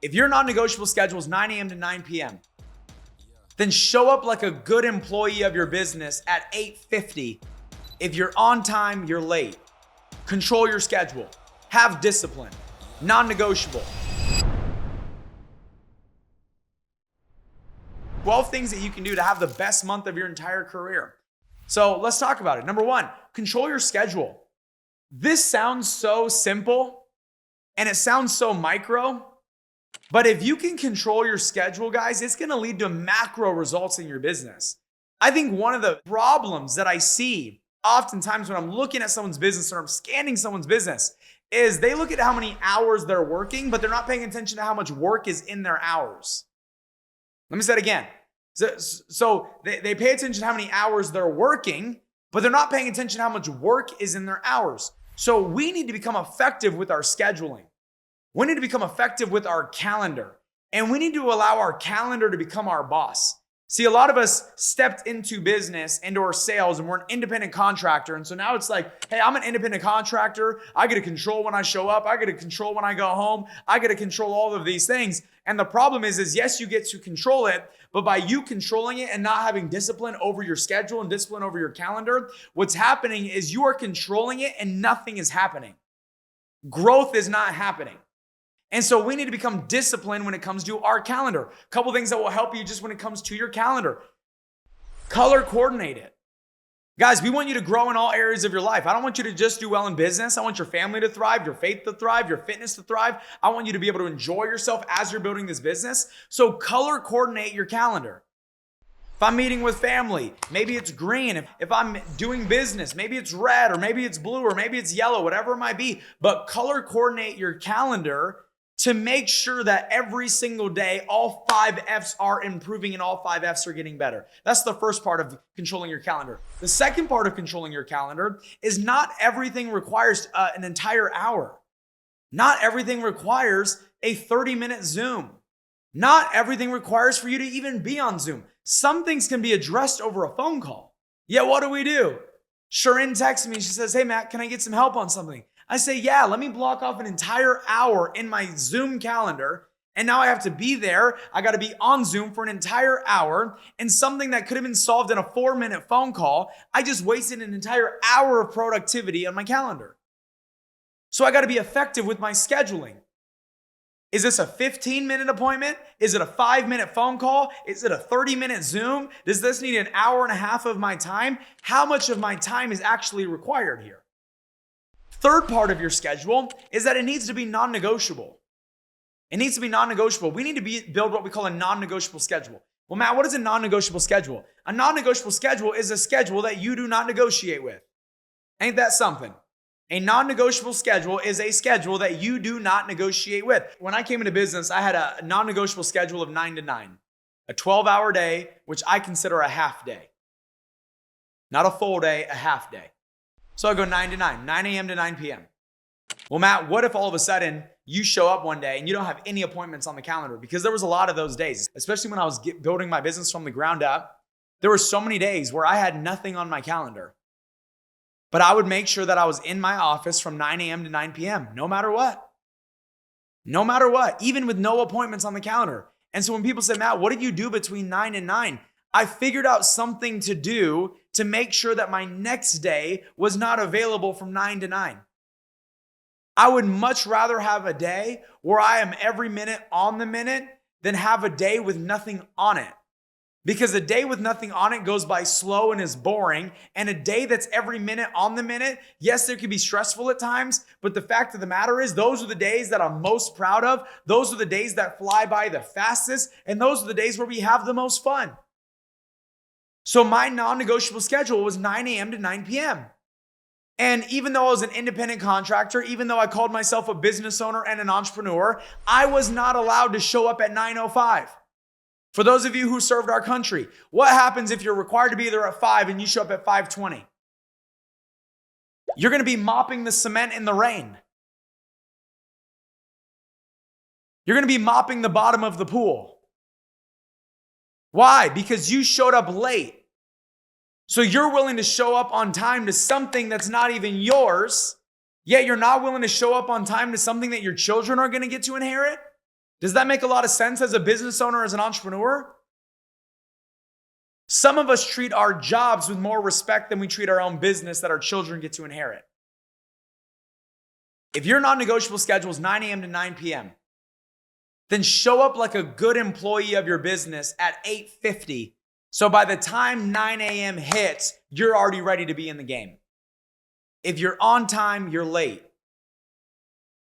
If your non-negotiable schedule is 9 a.m. to 9 p.m., then show up like a good employee of your business at 8:50. If you're on time, you're late. Control your schedule. Have discipline. Non-negotiable. 12 things that you can do to have the best month of your entire career. So let's talk about it. Number one, control your schedule. This sounds so simple and it sounds so micro, but if you can control your schedule, guys, it's gonna lead to macro results in your business. I think one of the problems that I see oftentimes when I'm looking at someone's business or I'm scanning someone's business is they look at how many hours they're working, but they're not paying attention to how much work is in their hours. Let me say it again. So they pay attention to how many hours they're working, but they're not paying attention to how much work is in their hours. So we need to become effective with our scheduling. We need to become effective with our calendar. And we need to allow our calendar to become our boss. See, a lot of us stepped into business, into our sales, and we're an independent contractor. And so now it's like, hey, I'm an independent contractor. I get to control when I show up. I get to control when I go home. I get to control all of these things. And the problem is yes, you get to control it, but by you controlling it and not having discipline over your schedule and discipline over your calendar, what's happening is you are controlling it and nothing is happening. Growth is not happening. And so we need to become disciplined when it comes to our calendar. A couple things that will help you just when it comes to your calendar. Color coordinate it. Guys, we want you to grow in all areas of your life. I don't want you to just do well in business. I want your family to thrive, your faith to thrive, your fitness to thrive. I want you to be able to enjoy yourself as you're building this business. So color coordinate your calendar. If I'm meeting with family, maybe it's green. If I'm doing business, maybe it's red or maybe it's blue or maybe it's yellow, whatever it might be. But color coordinate your calendar to make sure that every single day, all 5 F's are improving and all 5 F's are getting better. That's the first part of controlling your calendar. The second part of controlling your calendar is not everything requires an entire hour. Not everything requires a 30-minute Zoom. Not everything requires for you to even be on Zoom. Some things can be addressed over a phone call. Yet what do? Sharon texts me. She says, hey, Matt, can I get some help on something? I say, yeah, let me block off an entire hour in my Zoom calendar. And now I have to be there. I got to be on Zoom for an entire hour. And something that could have been solved in a 4-minute phone call, I just wasted an entire hour of productivity on my calendar. So I got to be effective with my scheduling. Is this a 15-minute appointment? Is it a 5-minute phone call? Is it a 30-minute Zoom? Does this need an hour and a half of my time? How much of my time is actually required here? Third part of your schedule is that it needs to be non-negotiable. It needs to be non-negotiable. We need to build what we call a non-negotiable schedule. Well, Matt, what is a non-negotiable schedule? A non-negotiable schedule is a schedule that you do not negotiate with. Ain't that something? A non-negotiable schedule is a schedule that you do not negotiate with. When I came into business, I had a non-negotiable schedule of 9 to 9, a 12-hour day, which I consider a half day. Not a full day, a half day. So I go 9 to 9, 9 a.m. to 9 p.m. Well, Matt, what if all of a sudden you show up one day and you don't have any appointments on the calendar? Because there was a lot of those days, especially when I was building my business from the ground up. There were so many days where I had nothing on my calendar. But I would make sure that I was in my office from 9 a.m. to 9 p.m., no matter what. No matter what, even with no appointments on the calendar. And so when people say, Matt, what did you do between 9 and 9? I figured out something to do to make sure that my next day was not available from 9 to 9. I would much rather have a day where I am every minute on the minute than have a day with nothing on it. Because a day with nothing on it goes by slow and is boring. And a day that's every minute on the minute, yes, there can be stressful at times, but the fact of the matter is those are the days that I'm most proud of. Those are the days that fly by the fastest. And those are the days where we have the most fun. So my non-negotiable schedule was 9 a.m. to 9 p.m. And even though I was an independent contractor, even though I called myself a business owner and an entrepreneur, I was not allowed to show up at 9:05. For those of you who served our country, what happens if you're required to be there at 5 and you show up at 5:20? You're going to be mopping the cement in the rain. You're going to be mopping the bottom of the pool. Why? Because you showed up late. So you're willing to show up on time to something that's not even yours, yet you're not willing to show up on time to something that your children are going to get to inherit? Does that make a lot of sense as a business owner, as an entrepreneur? Some of us treat our jobs with more respect than we treat our own business that our children get to inherit. If your non-negotiable schedule is 9 a.m. to 9 p.m., then show up like a good employee of your business at 8:50. So by the time 9 a.m. hits, you're already ready to be in the game. If you're on time, you're late.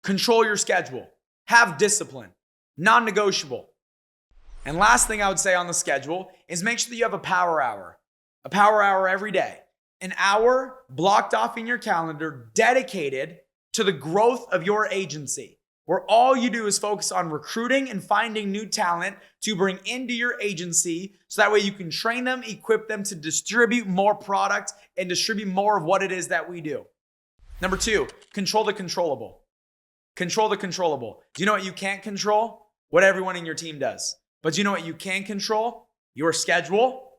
Control your schedule. Have discipline. Non-negotiable. And last thing I would say on the schedule is make sure that you have a power hour. A power hour every day. An hour blocked off in your calendar dedicated to the growth of your agency, where all you do is focus on recruiting and finding new talent to bring into your agency so that way you can train them, equip them to distribute more product and distribute more of what it is that we do. Number 2, control the controllable. Control the controllable. Do you know what you can't control? What everyone in your team does. But do you know what you can control? Your schedule,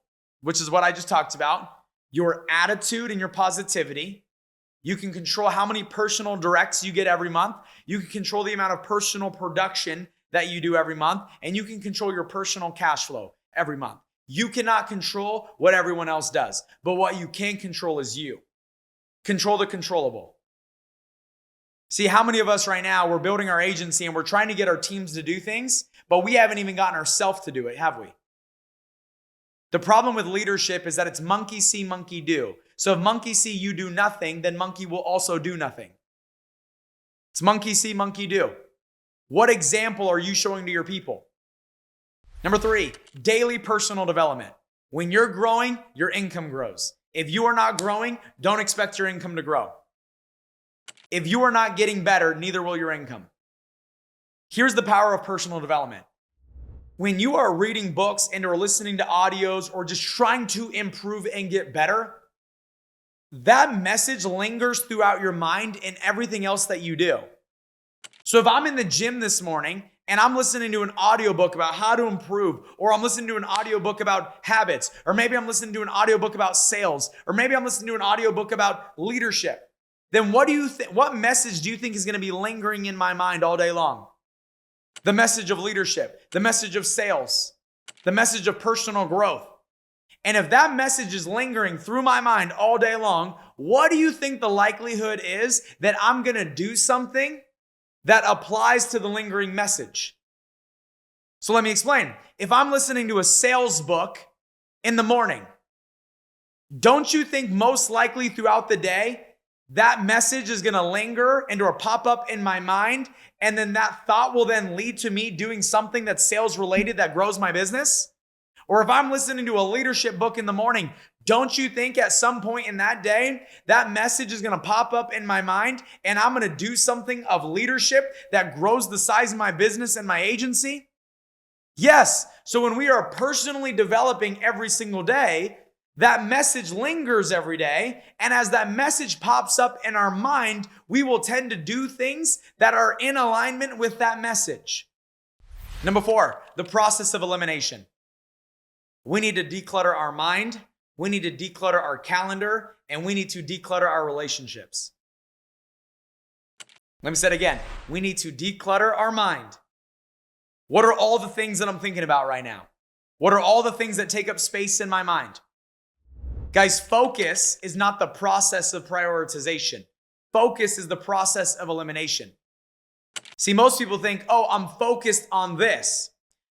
which is what I just talked about, your attitude and your positivity. You can control how many personal directs you get every month. You can control the amount of personal production that you do every month. And you can control your personal cash flow every month. You cannot control what everyone else does. But what you can control is you. Control the controllable. See, how many of us right now, we're building our agency and we're trying to get our teams to do things, but we haven't even gotten ourselves to do it, have we? The problem with leadership is that it's monkey see, monkey do. So if monkey see, you do nothing, then monkey will also do nothing. It's monkey see, monkey do. What example are you showing to your people? Number 3, daily personal development. When you're growing, your income grows. If you are not growing, don't expect your income to grow. If you are not getting better, neither will your income. Here's the power of personal development. When you are reading books and or listening to audios or just trying to improve and get better, that message lingers throughout your mind and everything else that you do. So if I'm in the gym this morning and I'm listening to an audiobook about how to improve, or I'm listening to an audiobook about habits, or maybe I'm listening to an audiobook about sales, or maybe I'm listening to an audiobook about leadership, then what message do you think is going to be lingering in my mind all day long? The message of leadership, the message of sales, the message of personal growth. And if that message is lingering through my mind all day long, what do you think the likelihood is that I'm going to do something that applies to the lingering message? So let me explain. If I'm listening to a sales book in the morning, don't you think most likely throughout the day, that message is going to linger and or pop up in my mind, and then that thought will then lead to me doing something that's sales related that grows my business? Or if I'm listening to a leadership book in the morning, don't you think at some point in that day, that message is going to pop up in my mind and I'm going to do something of leadership that grows the size of my business and my agency? Yes. So when we are personally developing every single day, that message lingers every day. And as that message pops up in our mind, we will tend to do things that are in alignment with that message. Number 4, the process of elimination. We need to declutter our mind. We need to declutter our calendar, and we need to declutter our relationships. Let me say it again. We need to declutter our mind. What are all the things that I'm thinking about right now? What are all the things that take up space in my mind? Guys, focus is not the process of prioritization. Focus is the process of elimination. See, most people think, oh, I'm focused on this.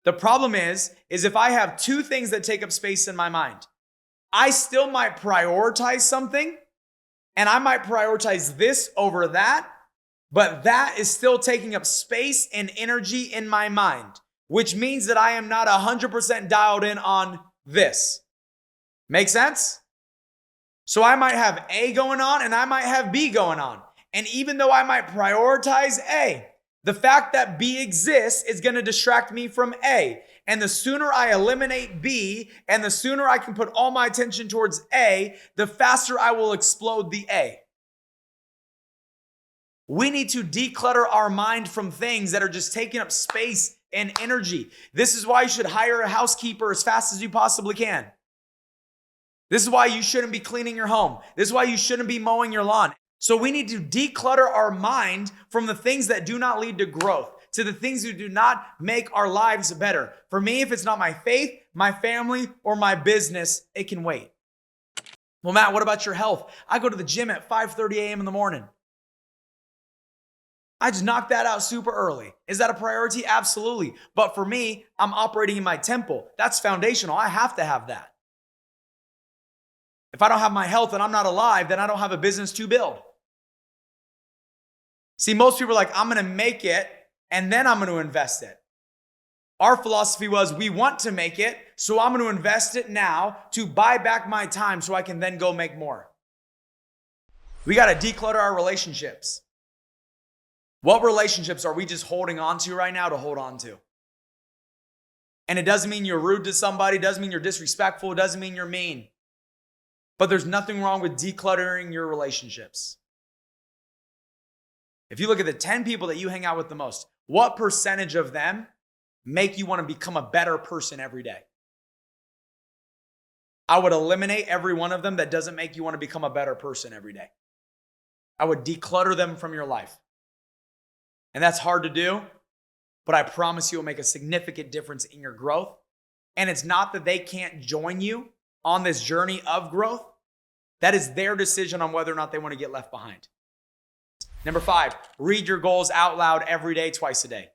The problem is if I have 2 things that take up space in my mind, I still might prioritize something, and I might prioritize this over that, but that is still taking up space and energy in my mind, which means that I am not 100% dialed in on this. Make sense? So I might have A going on and I might have B going on. And even though I might prioritize A, the fact that B exists is going to distract me from A. And the sooner I eliminate B and the sooner I can put all my attention towards A, the faster I will explode the A. We need to declutter our mind from things that are just taking up space and energy. This is why you should hire a housekeeper as fast as you possibly can. This is why you shouldn't be cleaning your home. This is why you shouldn't be mowing your lawn. So we need to declutter our mind from the things that do not lead to growth. to the things that do not make our lives better. For me, if it's not my faith, my family, or my business, it can wait. Well, Matt, what about your health? I go to the gym at 5:30 a.m. in the morning. I just knocked that out super early. Is that a priority? Absolutely. But for me, I'm operating in my temple. That's foundational. I have to have that. If I don't have my health and I'm not alive, then I don't have a business to build. See, most people are like, I'm going to make it and then I'm going to invest it. Our philosophy was we want to make it, so I'm going to invest it now to buy back my time so I can then go make more. We got to declutter our relationships. What relationships are we just holding on to right now to hold on to? And it doesn't mean you're rude to somebody, doesn't mean you're disrespectful, doesn't mean you're mean. But there's nothing wrong with decluttering your relationships. If you look at the 10 people that you hang out with the most, what percentage of them make you want to become a better person every day? I would eliminate every one of them that doesn't make you want to become a better person every day. I would declutter them from your life. And that's hard to do, but I promise you it'll make a significant difference in your growth. And it's not that they can't join you on this journey of growth. That is their decision on whether or not they want to get left behind. Number 5, read your goals out loud every day, twice a day.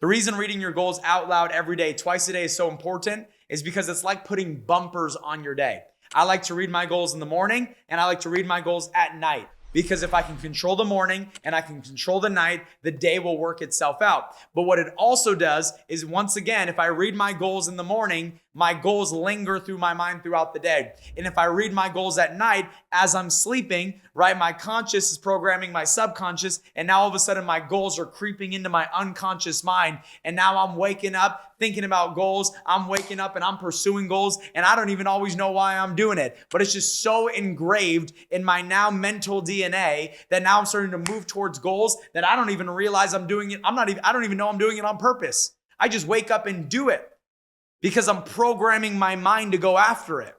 The reason reading your goals out loud every day, twice a day is so important is because it's like putting bumpers on your day. I like to read my goals in the morning and I like to read my goals at night. Because if I can control the morning and I can control the night, the day will work itself out. But what it also does is, once again, if I read my goals in the morning, my goals linger through my mind throughout the day. And if I read my goals at night as I'm sleeping, right, my conscious is programming my subconscious. And now all of a sudden my goals are creeping into my unconscious mind. And now I'm waking up thinking about goals. I'm waking up and I'm pursuing goals. And I don't even always know why I'm doing it. But it's just so engraved in my now mental DNA that now I'm starting to move towards goals that I don't even realize I'm doing it. I don't even know I'm doing it on purpose. I just wake up and do it because I'm programming my mind to go after it.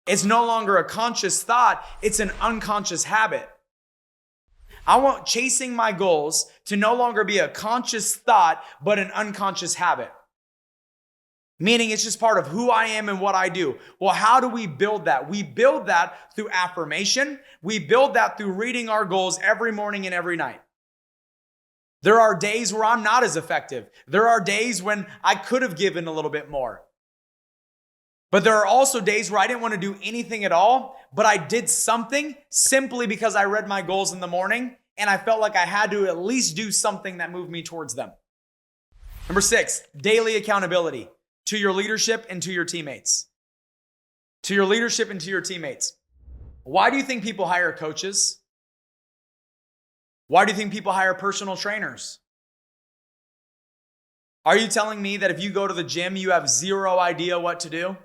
It's no longer a conscious thought. It's an unconscious habit. I want chasing my goals to no longer be a conscious thought, but an unconscious habit. Meaning it's just part of who I am and what I do. Well, how do we build that? We build that through affirmation. We build that through reading our goals every morning and every night. There are days where I'm not as effective. There are days when I could have given a little bit more. But there are also days where I didn't want to do anything at all, but I did something simply because I read my goals in the morning and I felt like I had to at least do something that moved me towards them. Number 6, daily accountability to your leadership and to your teammates. To your leadership and to your teammates. Why do you think people hire coaches? Why do you think people hire personal trainers? Are you telling me that if you go to the gym, you have zero idea what to do?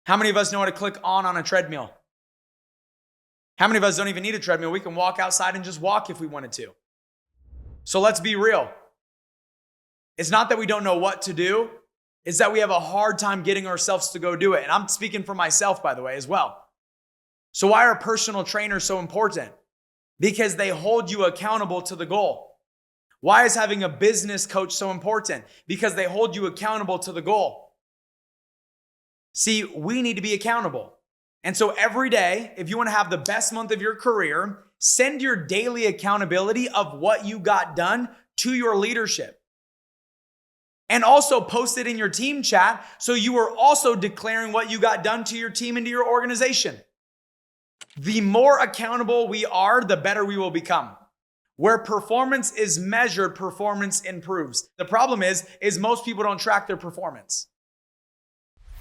How many of us know how to click on a treadmill? How many of us don't even need a treadmill? We can walk outside and just walk if we wanted to. So let's be real. It's not that we don't know what to do. It's that we have a hard time getting ourselves to go do it. And I'm speaking for myself, by the way, as well. So why are personal trainers so important? Because they hold you accountable to the goal. Why is having a business coach so important? Because they hold you accountable to the goal. See, we need to be accountable. And so every day, if you want to have the best month of your career, send your daily accountability of what you got done to your leadership. And also post it in your team chat so you are also declaring what you got done to your team and to your organization. The more accountable we are, the better we will become. Where performance is measured, performance improves. The problem is most people don't track their performance.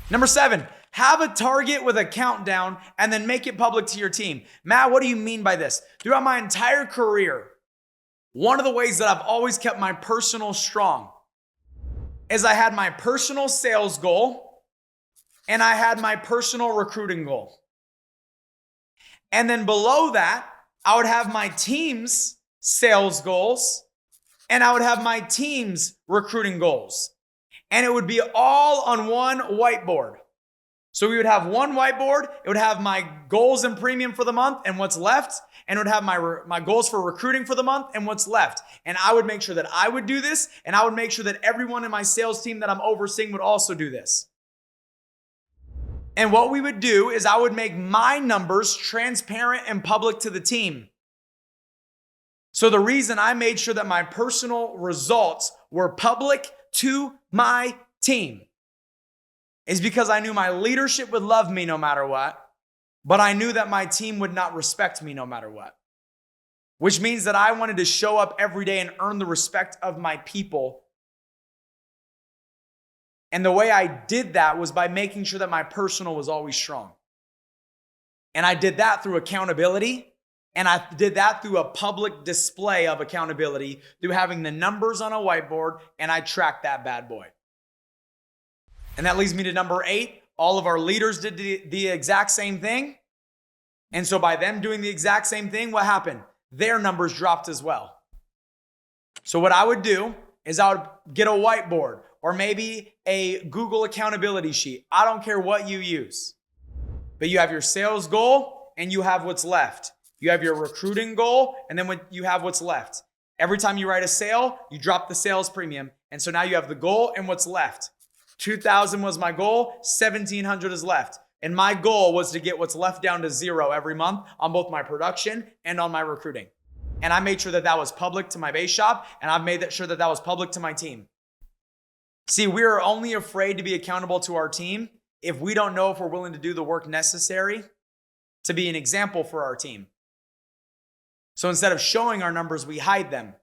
Number 7, have a target with a countdown and then make it public to your team. Matt, what do you mean by this? Throughout my entire career, one of the ways that I've always kept my personal strong is I had my personal sales goal and I had my personal recruiting goal. And then below that, I would have my team's sales goals and I would have my team's recruiting goals. And it would be all on one whiteboard. So we would have one whiteboard. It would have my goals and premium for the month and what's left. And it would have my goals for recruiting for the month and what's left. And I would make sure that I would do this. And I would make sure that everyone in my sales team that I'm overseeing would also do this. And what we would do is I would make my numbers transparent and public to the team. So the reason I made sure that my personal results were public to my team is because I knew my leadership would love me no matter what, but I knew that my team would not respect me no matter what. Which means that I wanted to show up every day and earn the respect of my people. And the way I did that was by making sure that my personal was always strong. And I did that through accountability. And I did that through a public display of accountability, through having the numbers on a whiteboard, and I tracked that bad boy. And that leads me to number 8. All of our leaders did the exact same thing. And so by them doing the exact same thing, what happened? Their numbers dropped as well. So what I would do is I would get a whiteboard or maybe a Google accountability sheet. I don't care what you use. But you have your sales goal and you have what's left. You have your recruiting goal and then you have what's left. Every time you write a sale, you drop the sales premium. And so now you have the goal and what's left. 2,000 was my goal, 1,700 is left. And my goal was to get what's left down to 0 every month on both my production and on my recruiting. And I made sure that that was public to my base shop, and I've made sure that that was public to my team. See, we are only afraid to be accountable to our team if we don't know if we're willing to do the work necessary to be an example for our team. So instead of showing our numbers, we hide them.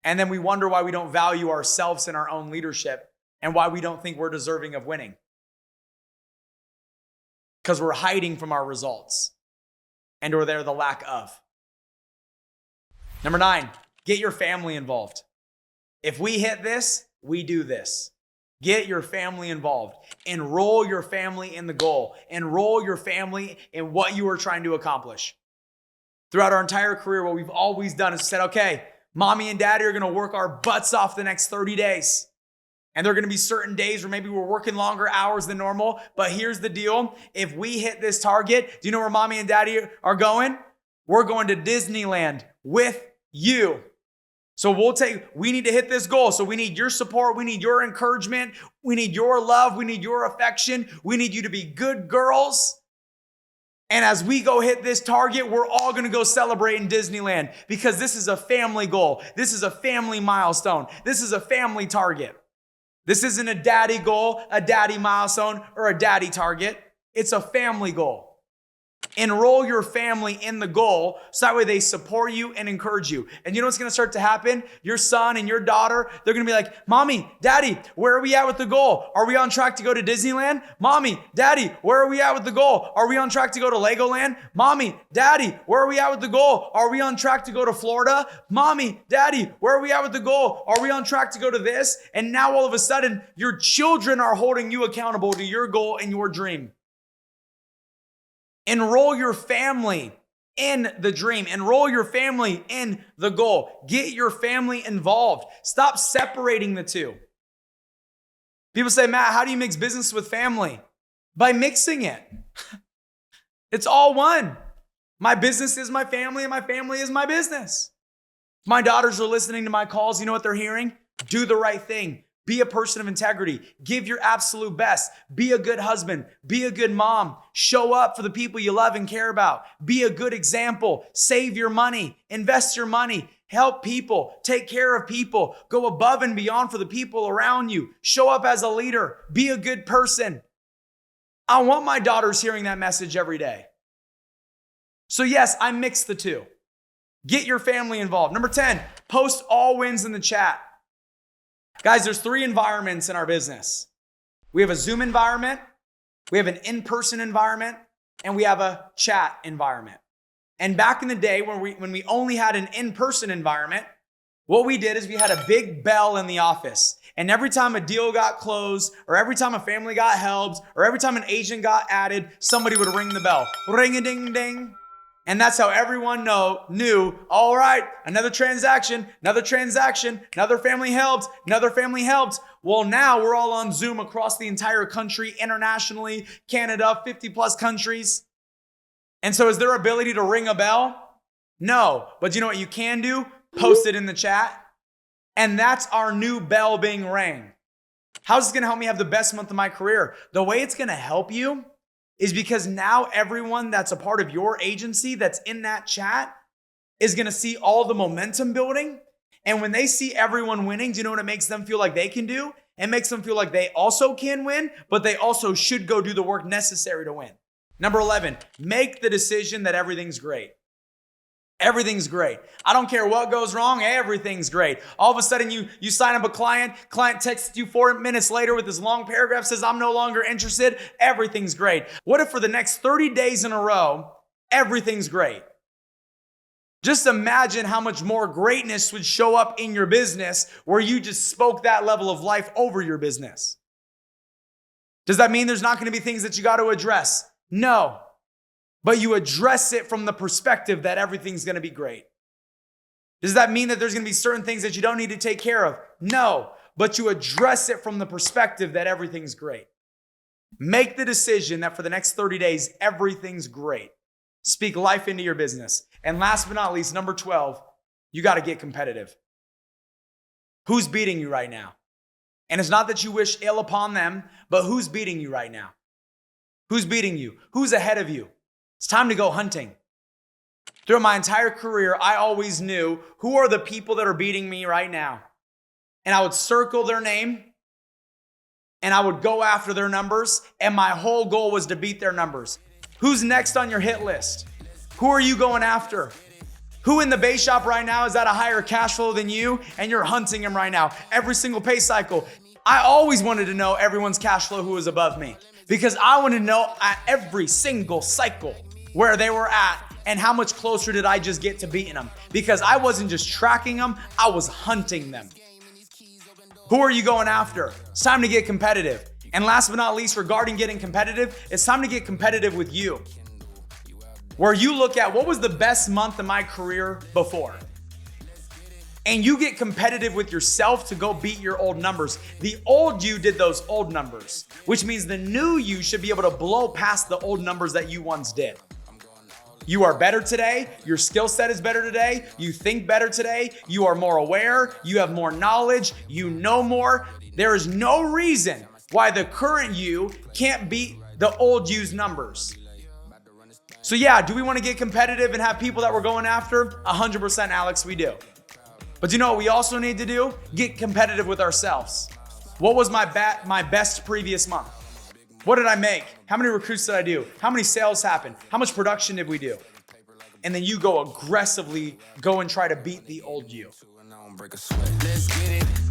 And then we wonder why we don't value ourselves in our own leadership and why we don't think we're deserving of winning. Because we're hiding from our results and or they're the lack of. Number 9, get your family involved. If we hit this, we do this. Get your family involved. Enroll your family in the goal. Enroll your family in what you are trying to accomplish. Throughout our entire career, what we've always done is said, okay, mommy and daddy are going to work our butts off the next 30 days. And there are going to be certain days where maybe we're working longer hours than normal. But here's the deal. If we hit this target, do you know where mommy and daddy are going? We're going to Disneyland with you. So we need to hit this goal. So we need your support. We need your encouragement. We need your love. We need your affection. We need you to be good girls. And as we go hit this target, we're all going to go celebrate in Disneyland because this is a family goal. This is a family milestone. This is a family target. This isn't a daddy goal, a daddy milestone, or a daddy target. It's a family goal. Enroll your family in the goal so that way they support you and encourage you. And you know what's going to start to happen? Your son and your daughter, they're going to be like, Mommy, Daddy, where are we at with the goal? Are we on track to go to Disneyland? Mommy, Daddy, where are we at with the goal? Are we on track to go to Legoland? Mommy, Daddy, where are we at with the goal? Are we on track to go to Florida? Mommy, Daddy, where are we at with the goal? Are we on track to go to this? And now all of a sudden, your children are holding you accountable to your goal and your dream. Enroll your family in the dream. Enroll your family in the goal. Get your family involved. Stop separating the two. People say, Matt, how do you mix business with family? By mixing it. It's all one. My business is my family and my family is my business. My daughters are listening to my calls. You know what they're hearing? Do the right thing. Be a person of integrity. Give your absolute best. Be a good husband. Be a good mom. Show up for the people you love and care about. Be a good example. Save your money. Invest your money. Help people. Take care of people. Go above and beyond for the people around you. Show up as a leader. Be a good person. I want my daughters hearing that message every day. So yes, I mix the two. Get your family involved. Number 10, post all wins in the chat. Guys, there's 3 environments in our business. We have a Zoom environment, we have an in-person environment, and we have a chat environment. And back in the day when we only had an in-person environment, what we did is we had a big bell in the office. And every time a deal got closed, or every time a family got helped, or every time an agent got added, somebody would ring the bell. Ring-a-ding-ding. And that's how everyone knew, all right, another transaction, another family helped. Well, now we're all on Zoom across the entire country, internationally, Canada, 50 plus countries. And so is there ability to ring a bell? No. But you know what you can do? Post it in the chat. And that's our new bell being rang. How's this going to help me have the best month of my career? The way it's going to help you is because now everyone that's a part of your agency that's in that chat is going to see all the momentum building. And when they see everyone winning, do you know what it makes them feel like they can do? It makes them feel like they also can win, but they also should go do the work necessary to win. Number 11, make the decision that everything's great. Everything's great. I don't care what goes wrong. Everything's great. All of a sudden you sign up a client texts you 4 minutes later with this long paragraph, says, I'm no longer interested. Everything's great. What if for the next 30 days in a row, everything's great? Just imagine how much more greatness would show up in your business where you just spoke that level of life over your business. Does that mean there's not going to be things that you got to address? No. But you address it from the perspective that everything's going to be great. Does that mean that there's going to be certain things that you don't need to take care of? No, but you address it from the perspective that everything's great. Make the decision that for the next 30 days, everything's great. Speak life into your business. And last but not least, number 12, you got to get competitive. Who's beating you right now? And it's not that you wish ill upon them, but who's beating you right now? Who's beating you? Who's ahead of you? It's time to go hunting. Throughout my entire career, I always knew who are the people that are beating me right now. And I would circle their name and I would go after their numbers. And my whole goal was to beat their numbers. Who's next on your hit list? Who are you going after? Who in the base shop right now is at a higher cash flow than you and you're hunting them right now? Every single pay cycle. I always wanted to know everyone's cash flow who was above me because I wanted to know at every single cycle where they were at and how much closer did I just get to beating them, because I wasn't just tracking them, I was hunting them. Who are you going after? It's time to get competitive. And last but not least, regarding getting competitive, it's time to get competitive with you. Where you look at what was the best month of my career before. And you get competitive with yourself to go beat your old numbers. The old you did those old numbers, which means the new you should be able to blow past the old numbers that you once did. You are better today. Your skill set is better today. You think better today. You are more aware. You have more knowledge. You know more. There is no reason why the current you can't beat the old you's numbers. So yeah, do we want to get competitive and have people that we're going after? 100%, Alex, we do. But you know what we also need to do? Get competitive with ourselves. What was my best previous month? What did I make? How many recruits did I do? How many sales happened? How much production did we do? And then you go aggressively go and try to beat the old you. Let's get it.